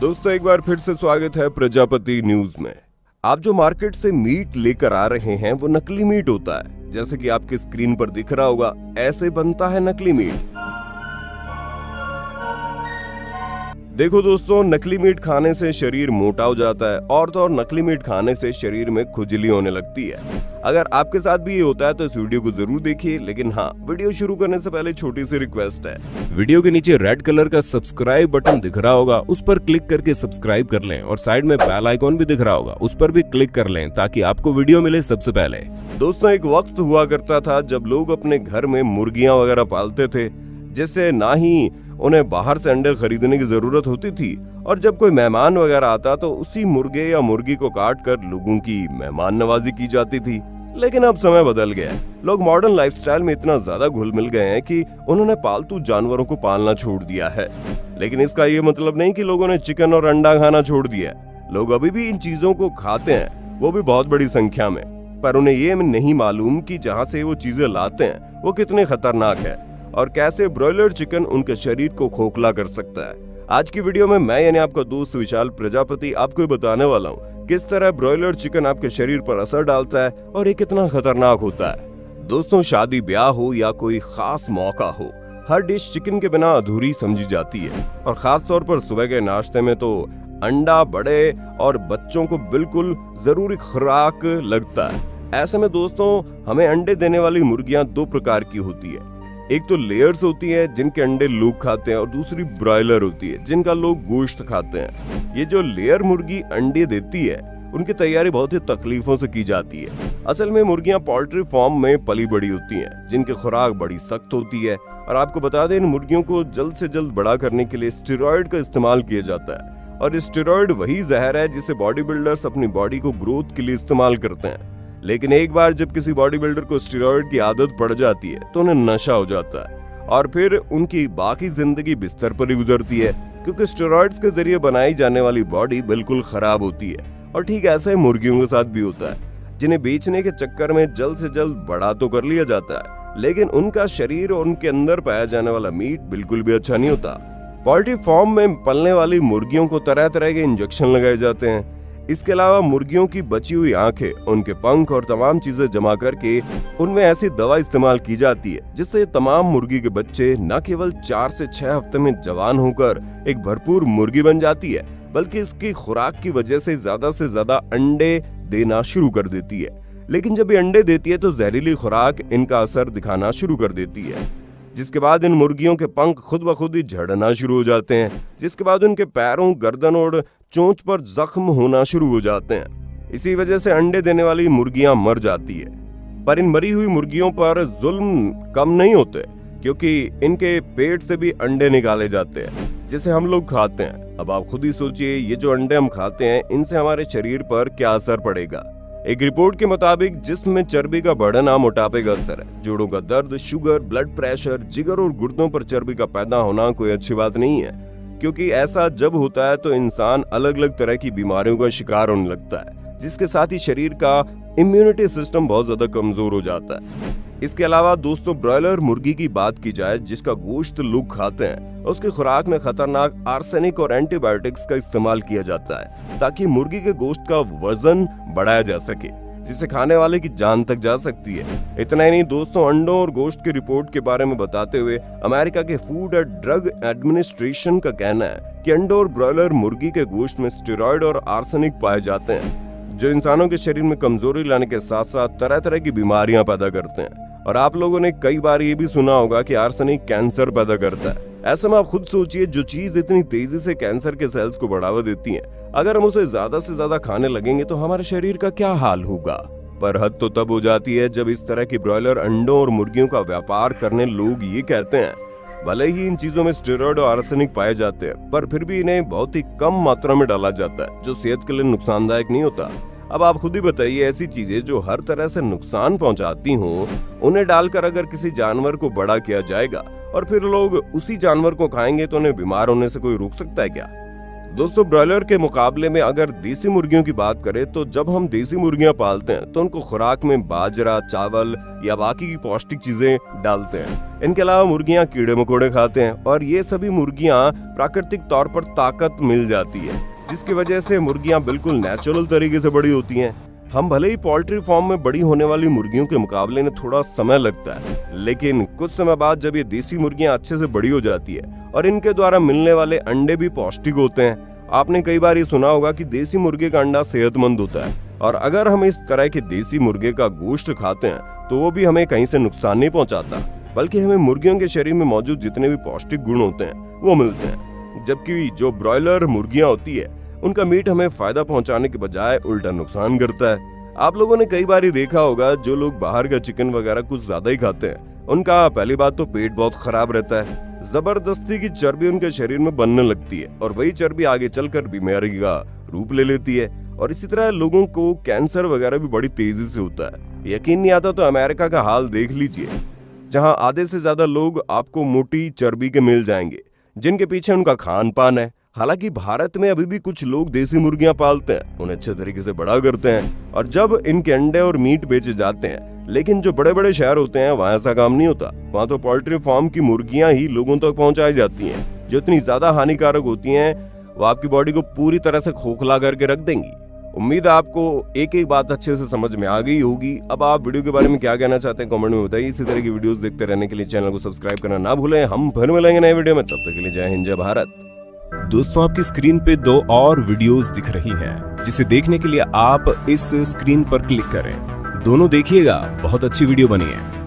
दोस्तों एक बार फिर से स्वागत है प्रजापति न्यूज में। आप जो मार्केट से मीट लेकर आ रहे हैं वो नकली मीट होता है। जैसे कि आपकी स्क्रीन पर दिख रहा होगा, ऐसे बनता है नकली मीट। देखो दोस्तों, नकली मीट खाने से शरीर मोटा हो जाता है और तो और नकली मीट खाने से शरीर में खुजली होने लगती है। अगर आपके साथ भी ये होता है तो इस वीडियो को जरूर देखिए। लेकिन हाँ, वीडियो शुरू करने से पहले छोटी सी रिक्वेस्ट है। वीडियो के नीचे रेड कलर का सब्सक्राइब बटन दिख रहा होगा, उस पर क्लिक करके सब्सक्राइब कर लें और साइड में बेल आइकॉन भी दिख रहा होगा, उस पर भी क्लिक कर लें ताकि आपको वीडियो मिले सबसे पहले। दोस्तों एक वक्त हुआ करता था जब लोग अपने घर में मुर्गियां वगैरह पालते थे, जिससे ना ही उन्हें बाहर से अंडे खरीदने की जरूरत होती थी और जब कोई मेहमान वगैरह आता तो उसी मुर्गे या मुर्गी को काट कर लोगों की मेहमान नवाजी की जाती थी। लेकिन अब समय बदल गया है। लोग मॉडर्न लाइफस्टाइल में इतना ज्यादा घुल मिल गए हैं कि उन्होंने पालतू जानवरों को पालना छोड़ दिया है। लेकिन इसका ये मतलब नहीं कि लोगों ने चिकन और अंडा खाना छोड़ दिया है। लोग अभी भी इन चीजों को खाते हैं, वो भी बहुत बड़ी संख्या में, पर उन्हें ये नहीं मालूम कि जहाँ से वो चीजें लाते हैं वो कितने खतरनाक है और कैसे ब्रॉयलर चिकन उनके शरीर को खोखला कर सकता है। आज की वीडियो में मैं यानी आपका दोस्त विशाल प्रजापति आपको बताने वाला हूँ किस तरह ब्रॉयलर चिकन आपके शरीर पर असर डालता है और ये कितना खतरनाक होता है। दोस्तों शादी ब्याह हो या कोई खास मौका हो, हर डिश चिकन के बिना अधूरी समझी जाती है और खास तौर पर सुबह के नाश्ते में तो अंडा बड़े और बच्चों को बिल्कुल जरूरी खुराक लगता है। ऐसे में दोस्तों हमें अंडे देने वाली मुर्गियां दो प्रकार की होती है। एक तो लेयर्स होती है जिनके अंडे लोग खाते हैं और दूसरी ब्रॉयलर होती है जिनका लोग गोश्त खाते हैं। ये जो लेयर मुर्गी अंडे देती है उनकी तैयारी बहुत ही तकलीफों से की जाती है। असल में मुर्गियां पोल्ट्री फार्म में पली बड़ी होती हैं जिनकी खुराक बड़ी सख्त होती है और आपको बता दें इन मुर्गियों को जल्द से जल्द बड़ा करने के लिए स्टेरॉइड का इस्तेमाल किया जाता है और स्टेरॉइड वही जहर है जिसे बॉडी बिल्डर्स अपनी बॉडी को ग्रोथ के लिए इस्तेमाल करते हैं। लेकिन एक बार जब किसी बॉडी बिल्डर को स्टेरॉइड की आदत पड़ जाती है तो उन्हें नशा हो जाता है और फिर उनकी बाकी जिंदगी बिस्तर पर ही गुजरती है, क्योंकि स्टेरॉइड्स के जरिए बनाई जाने वाली बॉडी बिल्कुल खराब होती है। और ठीक ऐसा ही मुर्गियों के साथ भी होता है, जिन्हें बेचने के चक्कर में जल्द से जल्द बड़ा तो कर लिया जाता है, लेकिन उनका शरीर और उनके अंदर पाया जाने वाला मीट बिल्कुल भी अच्छा नहीं होता। पोल्ट्री फार्म में पलने वाली मुर्गियों को तरह तरह के इंजेक्शन लगाए जाते हैं। इसके अलावा मुर्गियों की बची हुई आंखें, उनके पंख और तमाम चीजें जमा करके उनमें ऐसी दवा इस्तेमाल की जाती है जिससे तमाम मुर्गी के बच्चे न केवल 4 से 6 हफ्ते में जवान होकर एक भरपूर मुर्गी बन जाती है, बल्कि इसकी खुराक की वजह से ज्यादा अंडे देना शुरू कर देती है। लेकिन जब ये अंडे देती है तो जहरीली खुराक इनका असर दिखाना शुरू कर देती है, जिसके बाद इन मुर्गियों के पंख खुद ब खुद ही झड़ना शुरू हो जाते हैं, जिसके बाद उनके पैरों, गर्दन और चोंच पर जख्म होना शुरू हो जाते हैं। इसी वजह से अंडे देने वाली मुर्गियां मर जाती है। पर इन मरी हुई मुर्गियों पर जुल्म कम नहीं होते, क्योंकि इनके पेट से भी अंडे निकाले जाते हैं जिसे हम लोग खाते हैं। अब आप खुद ही सोचिए, ये जो अंडे हम खाते हैं इनसे हमारे शरीर पर क्या असर पड़ेगा। एक रिपोर्ट के मुताबिक जिस्म में चर्बी का बढ़ना मोटापे का असर है। जोड़ों का दर्द, शुगर, ब्लड प्रेशर, जिगर और गुर्दों पर चर्बी का पैदा होना कोई अच्छी बात नहीं है, क्योंकि ऐसा जब होता है तो इंसान अलग अलग तरह की बीमारियों का शिकार होने लगता है, जिसके साथ ही शरीर का इम्यूनिटी सिस्टम बहुत ज्यादा कमजोर हो जाता है। इसके अलावा दोस्तों ब्रॉयलर मुर्गी की बात की जाए जिसका गोश्त लोग खाते हैं, उसकी खुराक में खतरनाक आर्सेनिक और एंटीबायोटिक्स का इस्तेमाल किया जाता है ताकि मुर्गी के गोश्त का वजन बढ़ाया जा सके, जिसे खाने वाले की जान तक जा सकती है। इतना ही नहीं दोस्तों, अंडों और गोश्त की रिपोर्ट के बारे में बताते हुए अमेरिका के फूड एंड ड्रग एडमिनिस्ट्रेशन का कहना है कि अंडों और ब्रॉयलर मुर्गी के गोश्त में स्टेरॉइड और आर्सेनिक पाए जाते हैं, जो इंसानों के शरीर में कमजोरी लाने के साथ साथ तरह तरह की बीमारियां पैदा करते हैं। और आप लोगों ने कई बार ये भी सुना होगा कि आर्सेनिक कैंसर पैदा करता है। ऐसे में आप खुद सोचिए, जो चीज इतनी तेजी से कैंसर के सेल्स को बढ़ावा देती है, अगर हम उसे ज्यादा से ज्यादा खाने लगेंगे तो हमारे शरीर का क्या हाल होगा। पर हद तो तब हो जाती है जब इस तरह की ब्रॉयलर अंडों और मुर्गियों का व्यापार करने लोग ये कहते हैं, भले ही इन चीजों में स्टेरॉइड और आर्सेनिक पाए जाते हैं, पर फिर भी इन्हें बहुत ही कम मात्रा में डाला जाता है, जो सेहत के लिए नुकसानदायक नहीं होता। अब आप खुद ही बताइए, ऐसी चीजें जो हर तरह से नुकसान पहुंचाती हों, उन्हें डालकर अगर किसी जानवर को बड़ा किया जाएगा और फिर लोग उसी जानवर को खाएंगे तो उन्हें बीमार होने से कोई रोक सकता है क्या? दोस्तों ब्रॉयलर के मुकाबले में अगर देसी मुर्गियों की बात करें तो जब हम देसी मुर्गियां पालते हैं तो उनको खुराक में बाजरा, चावल या बाकी की पौष्टिक चीजें डालते हैं। इनके अलावा मुर्गियां कीड़े मकोड़े खाते हैं और ये सभी मुर्गियां प्राकृतिक तौर पर ताकत मिल जाती है, जिसकी वजह से मुर्गियां बिल्कुल नेचुरल तरीके से बड़ी होती हैं। हम भले ही पोल्ट्री फार्म में बड़ी होने वाली मुर्गियों के मुकाबले में थोड़ा समय लगता है, लेकिन कुछ समय बाद जब ये देसी मुर्गियां अच्छे से बड़ी हो जाती है और इनके द्वारा मिलने वाले अंडे भी पौष्टिक होते हैं। आपने कई बार ये सुना होगा कि देसी मुर्गे का अंडा सेहतमंद होता है, और अगर हम इस तरह के देसी मुर्गे का गोश्त खाते हैं तो वो भी हमें कहीं से नुकसान नहीं पहुंचाता, बल्कि हमें मुर्गियों के शरीर में मौजूद जितने भी पौष्टिक गुण होते हैं वो मिलते हैं। जबकि जो ब्रॉयलर मुर्गियां होती है उनका मीट हमें फायदा पहुंचाने के बजाय उल्टा नुकसान करता है। आप लोगों ने कई बार देखा होगा जो लोग बाहर का चिकन वगैरह कुछ ज्यादा ही खाते हैं, उनका पहली बात तो पेट बहुत खराब रहता है। जबरदस्ती की चर्बी उनके शरीर में बनने लगती है और वही चर्बी आगे चलकर बीमारी का रूप ले लेती है, और इसी तरह लोगों को कैंसर वगैरह भी बड़ी तेजी से होता है। यकीन नहीं आता तो अमेरिका का हाल देख लीजिए, जहां आधे से ज्यादा लोग आपको मोटी चर्बी के मिल जाएंगे, जिनके पीछे उनका खान पान है। हालांकि भारत में अभी भी कुछ लोग देसी मुर्गियां पालते हैं, उन्हें अच्छे तरीके से बड़ा करते हैं और जब इनके अंडे और मीट बेचे जाते हैं। लेकिन जो बड़े बड़े शहर होते हैं वहां ऐसा काम नहीं होता। वहां तो पोल्ट्री फार्म की मुर्गियां ही लोगों तक पहुंचाई जाती हैं, जो इतनी ज्यादा हानिकारक होती हैं वो आपकी बॉडी को पूरी तरह से खोखला करके रख देंगी। उम्मीद है आपको एक एक बात अच्छे से समझ में आ गई होगी। अब आप वीडियो के बारे में क्या कहना चाहते हैं कमेंट में बताइए। इसी तरह की वीडियोस देखते रहने के लिए चैनल को सब्सक्राइब करना ना भूलें। हम फिर मिलेंगे नए वीडियो में, तब तक के लिए जय हिंद, जय भारत। दोस्तों आपकी स्क्रीन पे 2 और वीडियोस दिख रही हैं, जिसे देखने के लिए आप इस स्क्रीन पर क्लिक करें। दोनों देखिएगा, बहुत अच्छी वीडियो बनी है।